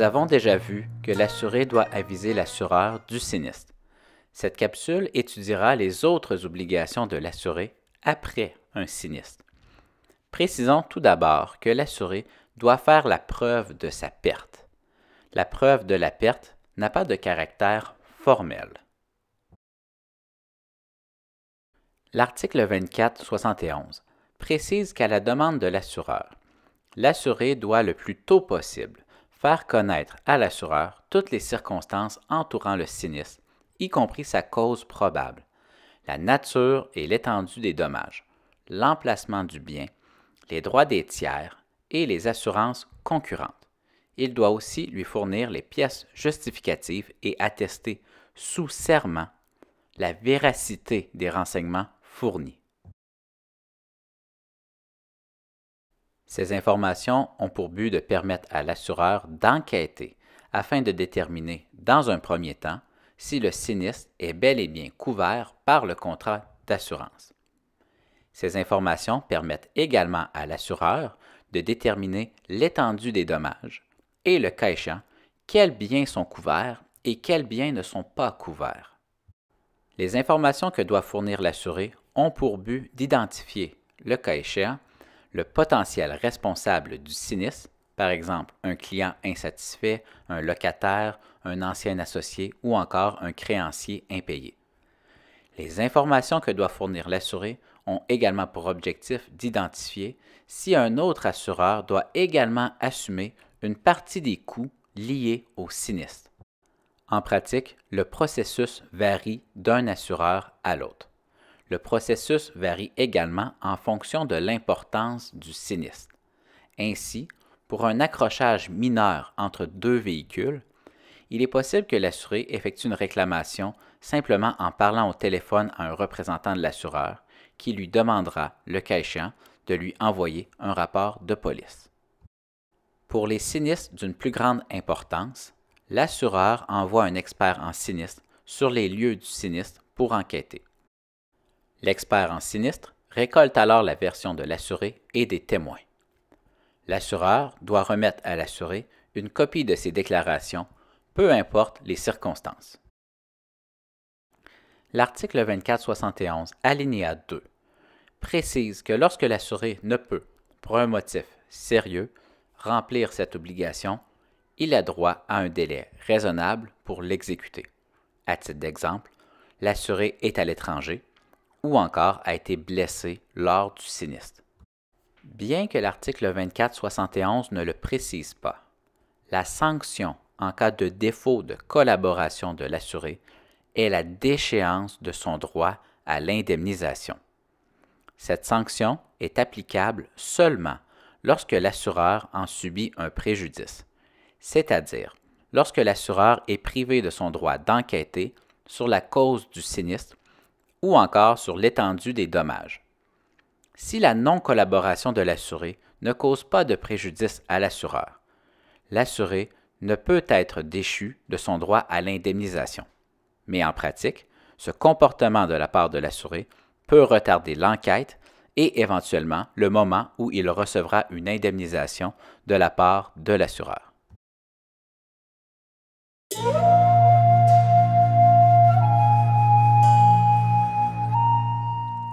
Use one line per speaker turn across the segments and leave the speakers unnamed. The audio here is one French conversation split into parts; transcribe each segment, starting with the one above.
Nous avons déjà vu que l'assuré doit aviser l'assureur du sinistre. Cette capsule étudiera les autres obligations de l'assuré après un sinistre. Précisons tout d'abord que l'assuré doit faire la preuve de sa perte. La preuve de la perte n'a pas de caractère formel. L'article 24.71 précise qu'à la demande de l'assureur, l'assuré doit le plus tôt possible faire connaître à l'assureur toutes les circonstances entourant le sinistre, y compris sa cause probable, la nature et l'étendue des dommages, l'emplacement du bien, les droits des tiers et les assurances concurrentes. Il doit aussi lui fournir les pièces justificatives et attester sous serment la véracité des renseignements fournis. Ces informations ont pour but de permettre à l'assureur d'enquêter afin de déterminer, dans un premier temps, si le sinistre est bel et bien couvert par le contrat d'assurance. Ces informations permettent également à l'assureur de déterminer l'étendue des dommages et, le cas échéant, quels biens sont couverts et quels biens ne sont pas couverts. Les informations que doit fournir l'assuré ont pour but d'identifier, le cas échéant, le potentiel responsable du sinistre, par exemple un client insatisfait, un locataire, un ancien associé ou encore un créancier impayé. Les informations que doit fournir l'assuré ont également pour objectif d'identifier si un autre assureur doit également assumer une partie des coûts liés au sinistre. En pratique, le processus varie d'un assureur à l'autre. Le processus varie également en fonction de l'importance du sinistre. Ainsi, pour un accrochage mineur entre deux véhicules, il est possible que l'assuré effectue une réclamation simplement en parlant au téléphone à un représentant de l'assureur qui lui demandera, le cas échéant, de lui envoyer un rapport de police. Pour les sinistres d'une plus grande importance, l'assureur envoie un expert en sinistre sur les lieux du sinistre pour enquêter. L'expert en sinistre récolte alors la version de l'assuré et des témoins. L'assureur doit remettre à l'assuré une copie de ses déclarations, peu importe les circonstances. L'article 24.71, alinéa 2, précise que lorsque l'assuré ne peut, pour un motif sérieux, remplir cette obligation, il a droit à un délai raisonnable pour l'exécuter. À titre d'exemple, l'assuré est à l'étranger ou encore a été blessé lors du sinistre. Bien que l'article 24.71 ne le précise pas, la sanction en cas de défaut de collaboration de l'assuré est la déchéance de son droit à l'indemnisation. Cette sanction est applicable seulement lorsque l'assureur en subit un préjudice, c'est-à-dire lorsque l'assureur est privé de son droit d'enquêter sur la cause du sinistre ou encore sur l'étendue des dommages. Si la non-collaboration de l'assuré ne cause pas de préjudice à l'assureur, l'assuré ne peut être déchu de son droit à l'indemnisation. Mais en pratique, ce comportement de la part de l'assuré peut retarder l'enquête et éventuellement le moment où il recevra une indemnisation de la part de l'assureur.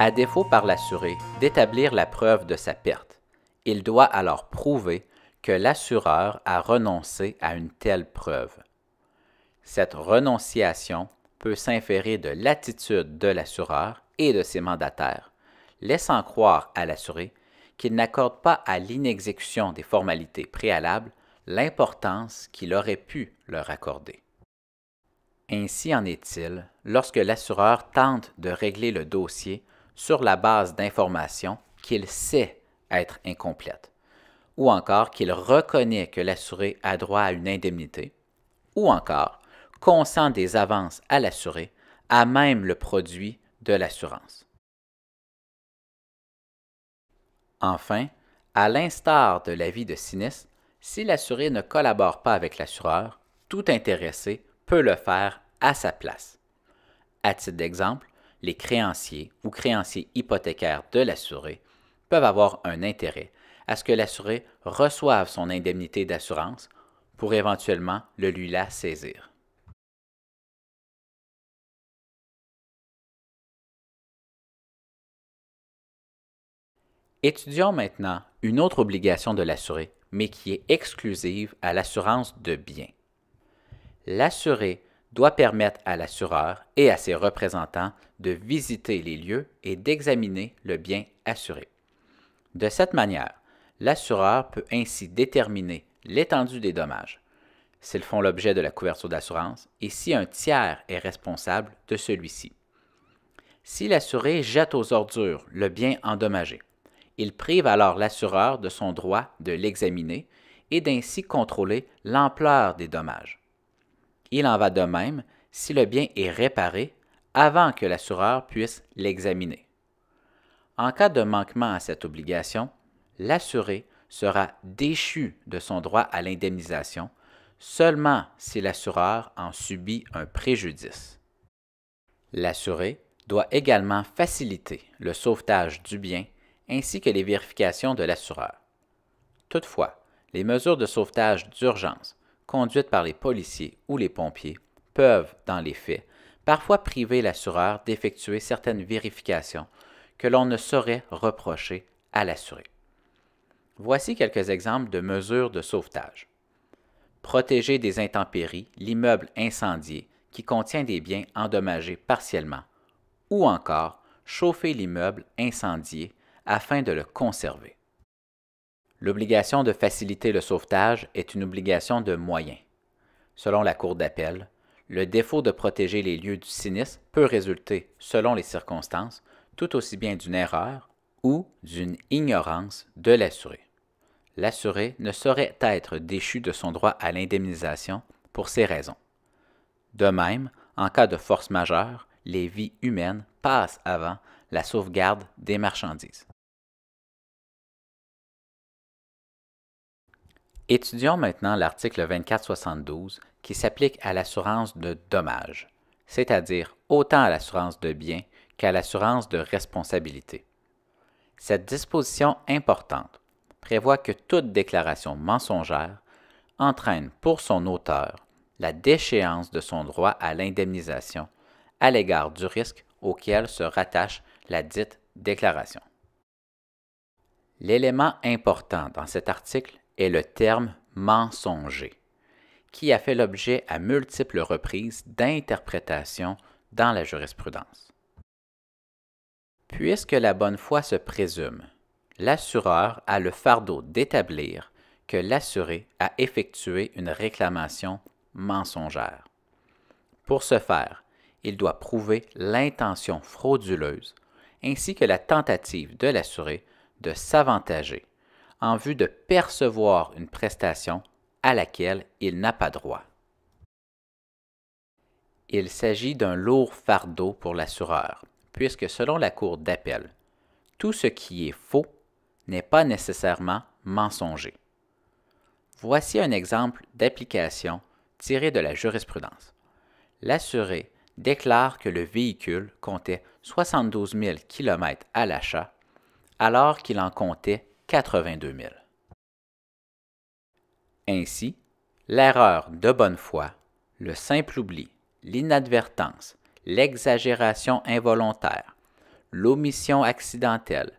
À défaut par l'assuré d'établir la preuve de sa perte, il doit alors prouver que l'assureur a renoncé à une telle preuve. Cette renonciation peut s'inférer de l'attitude de l'assureur et de ses mandataires, laissant croire à l'assuré qu'il n'accorde pas à l'inexécution des formalités préalables l'importance qu'il aurait pu leur accorder. Ainsi en est-il lorsque l'assureur tente de régler le dossier sur la base d'informations qu'il sait être incomplètes, ou encore qu'il reconnaît que l'assuré a droit à une indemnité, ou encore consent des avances à l'assuré à même le produit de l'assurance. Enfin, à l'instar de l'avis de sinistre, si l'assuré ne collabore pas avec l'assureur, tout intéressé peut le faire à sa place. À titre d'exemple, les créanciers ou créanciers hypothécaires de l'assuré peuvent avoir un intérêt à ce que l'assuré reçoive son indemnité d'assurance pour éventuellement le lui la saisir. Étudions maintenant une autre obligation de l'assuré, mais qui est exclusive à l'assurance de biens. L'assuré doit permettre à l'assureur et à ses représentants de visiter les lieux et d'examiner le bien assuré. De cette manière, l'assureur peut ainsi déterminer l'étendue des dommages, s'ils font l'objet de la couverture d'assurance et si un tiers est responsable de celui-ci. Si l'assuré jette aux ordures le bien endommagé, il prive alors l'assureur de son droit de l'examiner et d'ainsi contrôler l'ampleur des dommages. Il en va de même si le bien est réparé avant que l'assureur puisse l'examiner. En cas de manquement à cette obligation, l'assuré sera déchu de son droit à l'indemnisation seulement si l'assureur en subit un préjudice. L'assuré doit également faciliter le sauvetage du bien ainsi que les vérifications de l'assureur. Toutefois, les mesures de sauvetage d'urgence conduites par les policiers ou les pompiers peuvent, dans les faits, parfois priver l'assureur d'effectuer certaines vérifications que l'on ne saurait reprocher à l'assuré. Voici quelques exemples de mesures de sauvetage. Protéger des intempéries l'immeuble incendié qui contient des biens endommagés partiellement, ou encore chauffer l'immeuble incendié afin de le conserver. L'obligation de faciliter le sauvetage est une obligation de moyens. Selon la Cour d'appel, le défaut de protéger les lieux du sinistre peut résulter, selon les circonstances, tout aussi bien d'une erreur ou d'une ignorance de l'assuré. L'assuré ne saurait être déchu de son droit à l'indemnisation pour ces raisons. De même, en cas de force majeure, les vies humaines passent avant la sauvegarde des marchandises. Étudions maintenant l'article 2472 qui s'applique à l'assurance de dommages, c'est-à-dire autant à l'assurance de biens qu'à l'assurance de responsabilité. Cette disposition importante prévoit que toute déclaration mensongère entraîne pour son auteur la déchéance de son droit à l'indemnisation à l'égard du risque auquel se rattache la dite déclaration. L'élément important dans cet article est le terme « mensonger », qui a fait l'objet à multiples reprises d'interprétations dans la jurisprudence. Puisque la bonne foi se présume, l'assureur a le fardeau d'établir que l'assuré a effectué une réclamation mensongère. Pour ce faire, il doit prouver l'intention frauduleuse ainsi que la tentative de l'assuré de s'avantager en vue de percevoir une prestation à laquelle il n'a pas droit. Il s'agit d'un lourd fardeau pour l'assureur, puisque selon la Cour d'appel, tout ce qui est faux n'est pas nécessairement mensonger. Voici un exemple d'application tiré de la jurisprudence. L'assuré déclare que le véhicule comptait 72 000 km à l'achat, alors qu'il en comptait 82 000. Ainsi, l'erreur de bonne foi, le simple oubli, l'inadvertance, l'exagération involontaire, l'omission accidentelle,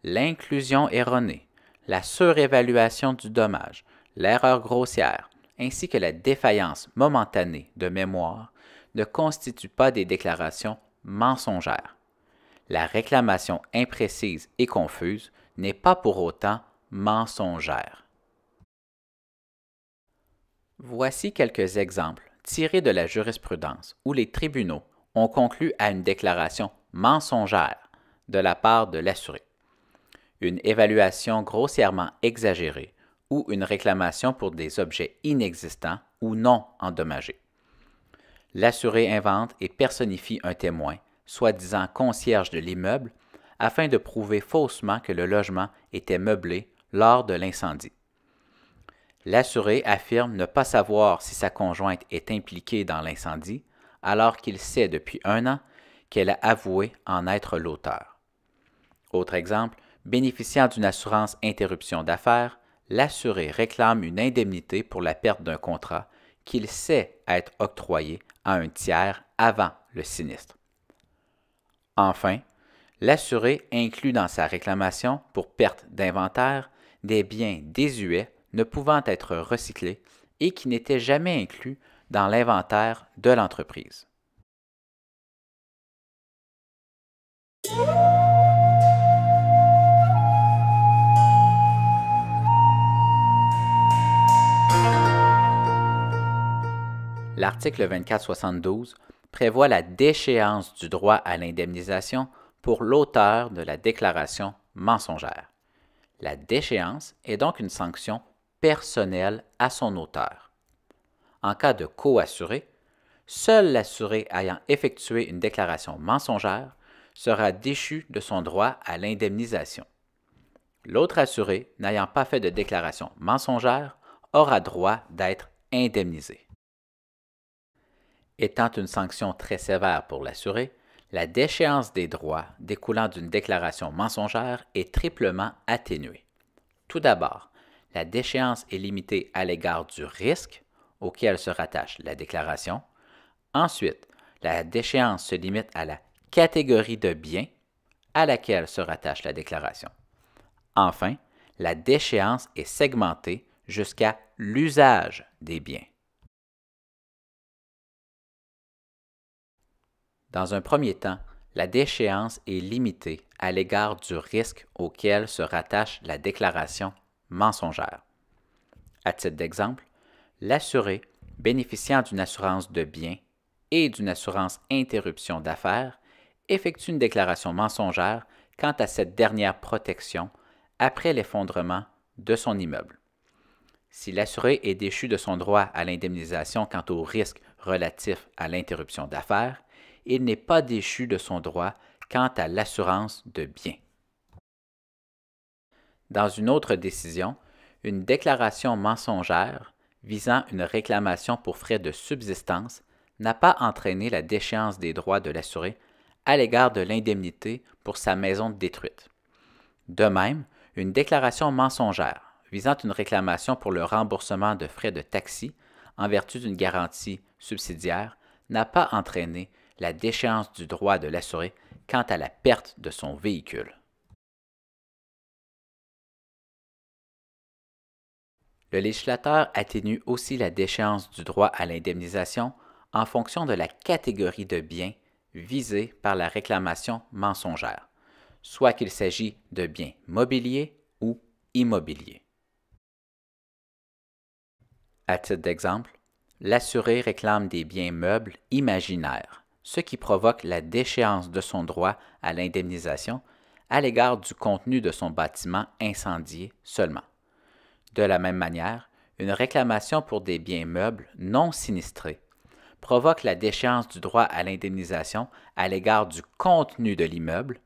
l'inclusion erronée, la surévaluation du dommage, l'erreur grossière, ainsi que la défaillance momentanée de mémoire ne constituent pas des déclarations mensongères. La réclamation imprécise et confuse n'est pas pour autant mensongère. Voici quelques exemples tirés de la jurisprudence où les tribunaux ont conclu à une déclaration mensongère de la part de l'assuré. Une évaluation grossièrement exagérée ou une réclamation pour des objets inexistants ou non endommagés. L'assuré invente et personnifie un témoin, soi-disant concierge de l'immeuble, afin de prouver faussement que le logement était meublé lors de l'incendie. L'assuré affirme ne pas savoir si sa conjointe est impliquée dans l'incendie, alors qu'il sait depuis 1 an qu'elle a avoué en être l'auteur. Autre exemple, bénéficiant d'une assurance interruption d'affaires, l'assuré réclame une indemnité pour la perte d'un contrat qu'il sait être octroyé à un tiers avant le sinistre. Enfin, l'assuré inclut dans sa réclamation pour perte d'inventaire des biens désuets ne pouvant être recyclés et qui n'étaient jamais inclus dans l'inventaire de l'entreprise. L'article 2472 prévoit la déchéance du droit à l'indemnisation pour l'auteur de la déclaration mensongère. La déchéance est donc une sanction personnelle à son auteur. En cas de co-assuré, seul l'assuré ayant effectué une déclaration mensongère sera déchu de son droit à l'indemnisation. L'autre assuré n'ayant pas fait de déclaration mensongère aura droit d'être indemnisé. Étant une sanction très sévère pour l'assuré, la déchéance des droits découlant d'une déclaration mensongère est triplement atténuée. Tout d'abord, la déchéance est limitée à l'égard du risque auquel se rattache la déclaration. Ensuite, la déchéance se limite à la catégorie de biens à laquelle se rattache la déclaration. Enfin, la déchéance est segmentée jusqu'à l'usage des biens. Dans un premier temps, la déchéance est limitée à l'égard du risque auquel se rattache la déclaration mensongère. À titre d'exemple, l'assuré bénéficiant d'une assurance de biens et d'une assurance interruption d'affaires effectue une déclaration mensongère quant à cette dernière protection après l'effondrement de son immeuble. Si l'assuré est déchu de son droit à l'indemnisation quant au risque relatif à l'interruption d'affaires, il n'est pas déchu de son droit quant à l'assurance de biens. Dans une autre décision, une déclaration mensongère visant une réclamation pour frais de subsistance n'a pas entraîné la déchéance des droits de l'assuré à l'égard de l'indemnité pour sa maison détruite. De même, une déclaration mensongère visant une réclamation pour le remboursement de frais de taxi en vertu d'une garantie subsidiaire n'a pas entraîné la déchéance du droit de l'assuré quant à la perte de son véhicule. Le législateur atténue aussi la déchéance du droit à l'indemnisation en fonction de la catégorie de biens visés par la réclamation mensongère, soit qu'il s'agit de biens mobiliers ou immobiliers. À titre d'exemple, l'assuré réclame des biens meubles imaginaires, ce qui provoque la déchéance de son droit à l'indemnisation à l'égard du contenu de son bâtiment incendié seulement. De la même manière, une réclamation pour des biens meubles non sinistrés provoque la déchéance du droit à l'indemnisation à l'égard du contenu de l'immeuble,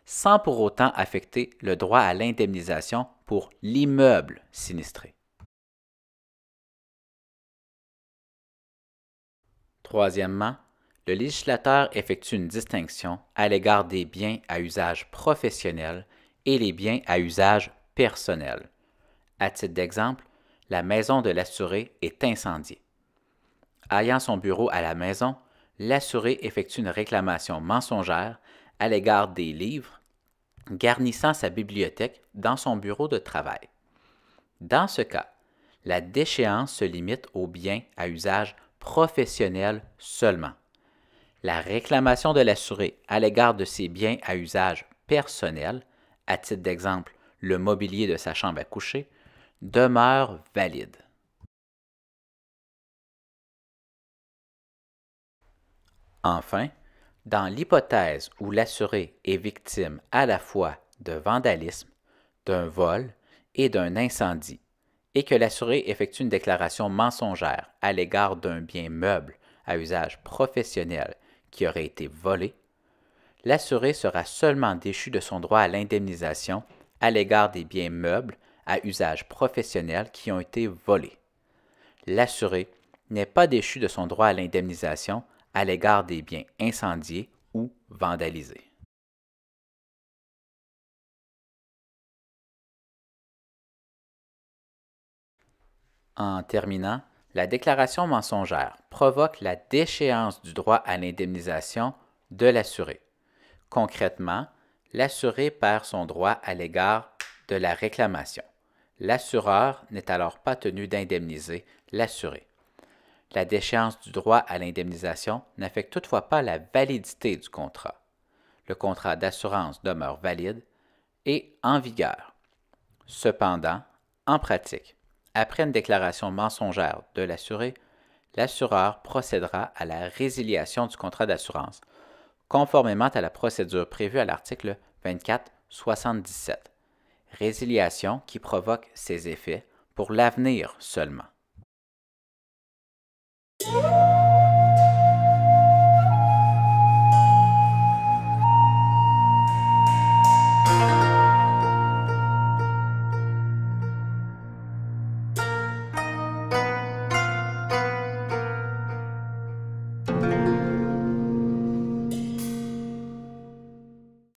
sans pour autant affecter le droit à l'indemnisation pour l'immeuble sinistré. Troisièmement, le législateur effectue une distinction à l'égard des biens à usage professionnel et les biens à usage personnel. À titre d'exemple, la maison de l'assuré est incendiée. Ayant son bureau à la maison, l'assuré effectue une réclamation mensongère à l'égard des livres garnissant sa bibliothèque dans son bureau de travail. Dans ce cas, la déchéance se limite aux biens à usage professionnel seulement. La réclamation de l'assuré à l'égard de ses biens à usage personnel, à titre d'exemple le mobilier de sa chambre à coucher, demeure valide. Enfin, dans l'hypothèse où l'assuré est victime à la fois de vandalisme, d'un vol et d'un incendie, et que l'assuré effectue une déclaration mensongère à l'égard d'un bien meuble à usage professionnel qui aurait été volé, l'assuré sera seulement déchu de son droit à l'indemnisation à l'égard des biens meubles à usage professionnel qui ont été volés. L'assuré n'est pas déchu de son droit à l'indemnisation à l'égard des biens incendiés ou vandalisés. En terminant, la déclaration mensongère provoque la déchéance du droit à l'indemnisation de l'assuré. Concrètement, l'assuré perd son droit à l'égard de la réclamation. L'assureur n'est alors pas tenu d'indemniser l'assuré. La déchéance du droit à l'indemnisation n'affecte toutefois pas la validité du contrat. Le contrat d'assurance demeure valide et en vigueur. Cependant, en pratique, après une déclaration mensongère de l'assuré, l'assureur procédera à la résiliation du contrat d'assurance, conformément à la procédure prévue à l'article 2477. Résiliation qui provoque ses effets pour l'avenir seulement.